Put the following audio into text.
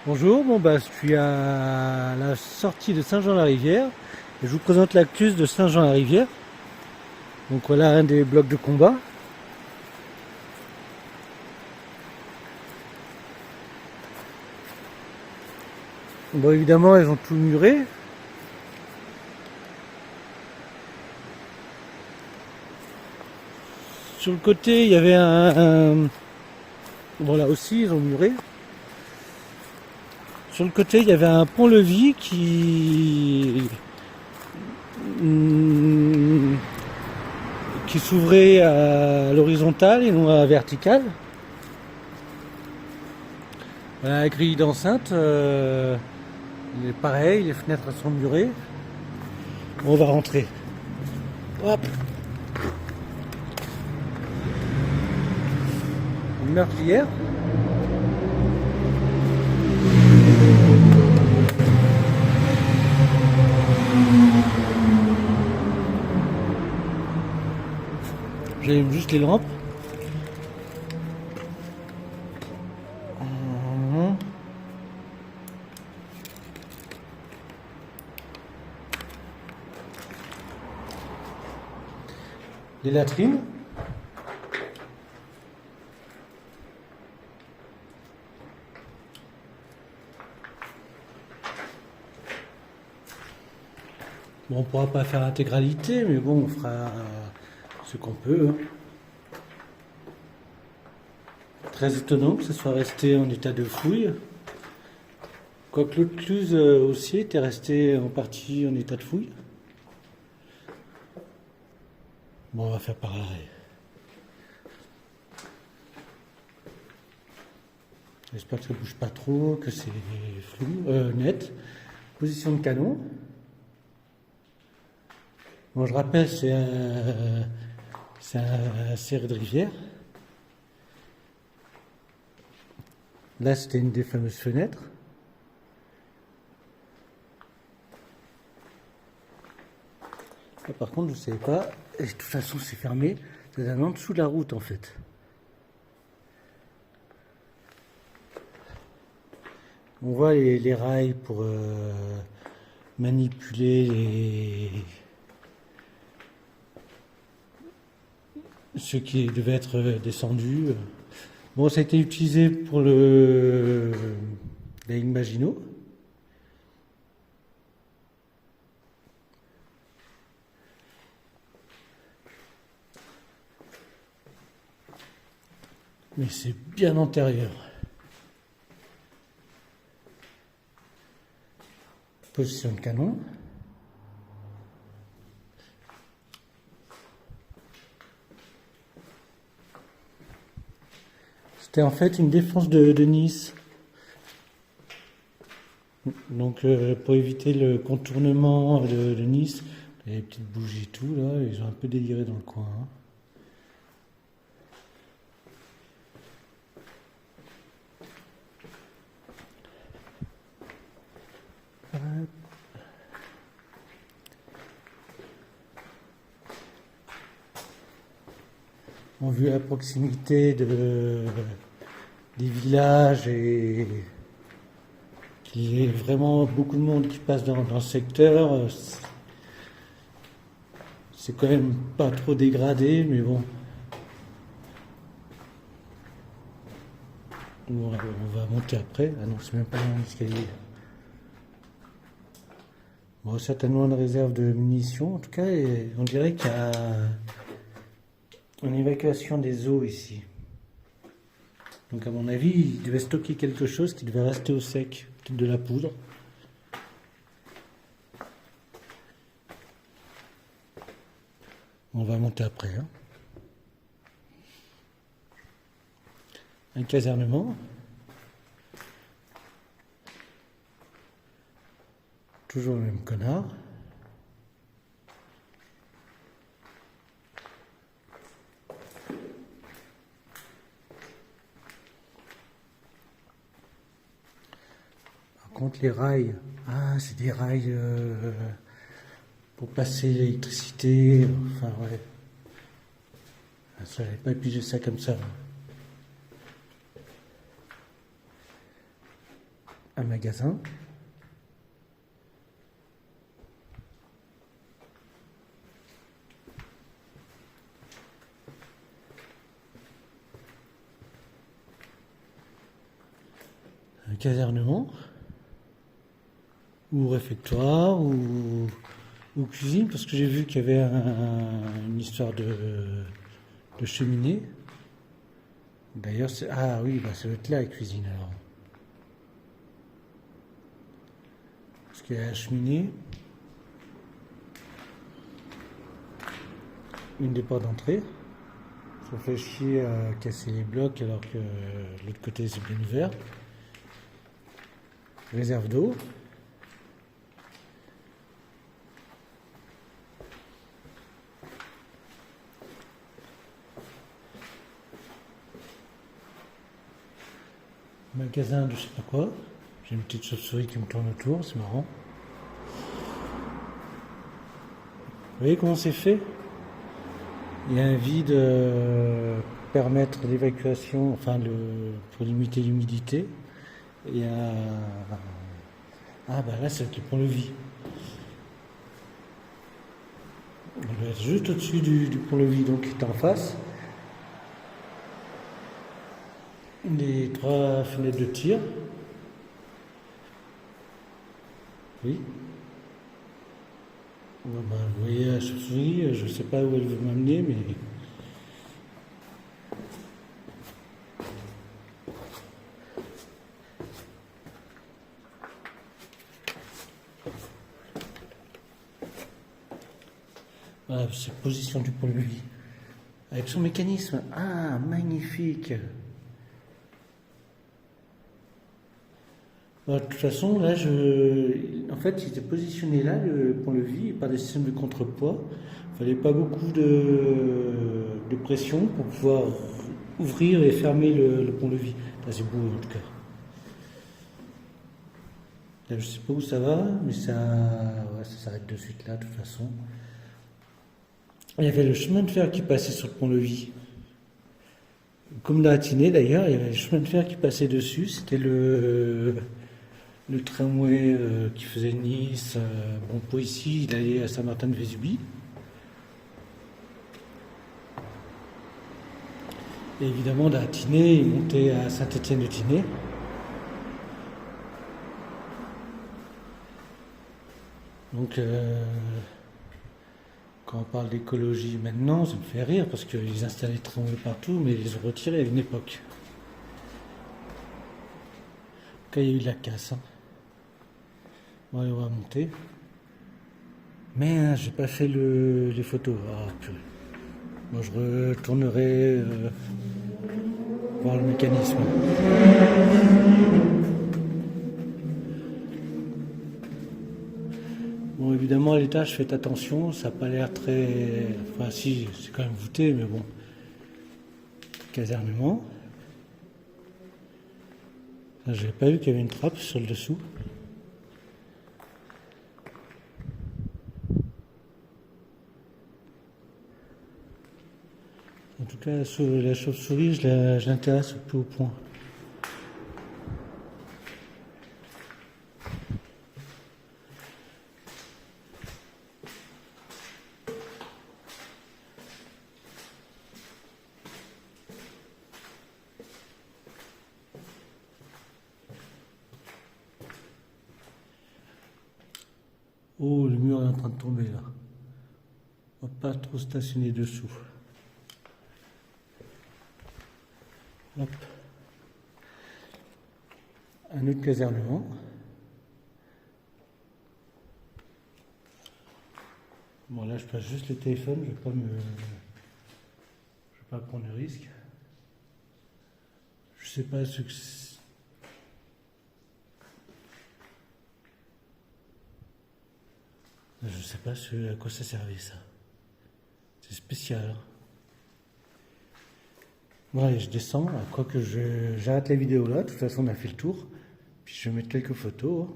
Bonjour, je suis à la sortie de Saint-Jean-la-Rivière et je vous présente l'actus de Saint-Jean-la-Rivière. Donc voilà un des blocs de combat. Bon, évidemment, ils ont tout muré. Sur le côté, il y avait bon, là aussi, ils ont muré. Sur le côté, il y avait un pont-levis qui s'ouvrait à l'horizontale et non à la verticale. Voilà, la grille d'enceinte, pareil, les fenêtres sont murées. Bon, on va rentrer. Hop. Une meurtrière. J'allume juste les lampes. Les latrines. Bon, on ne pourra pas faire l'intégralité, mais bon, on fera ce qu'on peut. Hein. Très étonnant que ce soit resté en état de fouille. Quoique l'Aude-Cluse aussi était resté en partie en état de fouille. Bon, on va faire pareil. J'espère que ça bouge pas trop, que c'est flou, net. Position de canon. Bon, je rappelle, c'est un cerf de rivière. Là, c'était une des fameuses fenêtres. Là, par contre, je ne savais pas. Et de toute façon, c'est fermé. C'est en dessous de la route, en fait. On voit les rails pour manipuler ceux qui devaient être descendus. Bon, ça a été utilisé pour la ligne Maginot. Mais c'est bien antérieur. Position de canon. C'était en fait une défense de Nice. Donc pour éviter le contournement de Nice, il y a des petites bougies et tout, là, ils ont un peu déliré dans le coin. Hein. On a vu la proximité des villages et qu'il y ait vraiment beaucoup de monde qui passe dans le secteur. C'est quand même pas trop dégradé, mais bon. On va monter après. Ah non, c'est même pas un escalier. Bon, certainement une réserve de munitions. En tout cas, on dirait qu'il y a une évacuation des eaux ici. Donc à mon avis, il devait stocker quelque chose qui devait rester au sec. Peut-être de la poudre. On va monter après. Hein. Un casernement. Toujours le même connard. Par contre, les rails, c'est des rails pour passer l'électricité. Enfin, ouais. Ça, j'avais pas pigé ça comme ça. un magasin. Un casernement, ou réfectoire, ou cuisine, parce que j'ai vu qu'il y avait une histoire de cheminée. D'ailleurs, ah oui, bah ça doit être là la cuisine alors. Parce qu'il y a la cheminée, une des portes d'entrée. Ça fait chier à casser les blocs alors que l'autre côté c'est bien ouvert. Réserve d'eau. Magasin de je sais pas quoi. J'ai une petite chauve-souris qui me tourne autour, c'est marrant. Vous voyez comment c'est fait? Il y a un vide pour permettre l'évacuation, enfin pour limiter l'humidité. Il y a... Ah bah là c'est le pont-levis. On doit être juste au-dessus du pont-levis, donc qui est en face. Les 3 fenêtres de tir. Oui. Bon, bah, vous voyez la chauve-souris, je ne sais pas où elle veut m'amener, mais... Voilà, c'est la position du pont-levis. Avec son mécanisme. Ah, magnifique. De toute façon, là, en fait, il était positionné là, le pont-levis, par des systèmes de contrepoids. Il fallait pas beaucoup de pression pour pouvoir ouvrir et fermer le pont-levis. Là, c'est beau, en tout cas. Là, je sais pas où ça va, mais ça s'arrête de suite là, de toute façon. Il y avait le chemin de fer qui passait sur le pont-levis. Comme dans Attiné, d'ailleurs, il y avait le chemin de fer qui passait dessus. C'était le tramway qui faisait Nice. Bon, pour ici, il allait à Saint-Martin-de-Vésubie. Et évidemment, d'Attiné, il montait à Saint-Étienne-de-Tinée. Donc, quand on parle d'écologie maintenant, ça me fait rire parce qu'ils installaient des tramways partout, mais ils les ont retirés à une époque. Quand il y a eu de la casse. Hein. Bon, allez, on va monter. Mais j'ai pas fait les photos. Ah, purée. Moi, je retournerai voir le mécanisme. Bon, évidemment, à l'étage, faites attention, ça n'a pas l'air très... Enfin, si, c'est quand même voûté, mais bon. Casernement. Je n'avais pas vu qu'il y avait une trappe sur le dessous. En tout cas, la chauve-souris, je l'intéresse au plus haut point. Oh, le mur est en train de tomber là. On va pas trop stationner dessous. Hop. Un autre casernement. Bon là je passe juste le téléphone, je vais pas prendre de risque. Je sais pas ce que c'est. Je sais pas à quoi ça servait ça. C'est spécial. Bon allez, je descends, quoique j'arrête la vidéo là, de toute façon on a fait le tour. Puis je vais mettre quelques photos.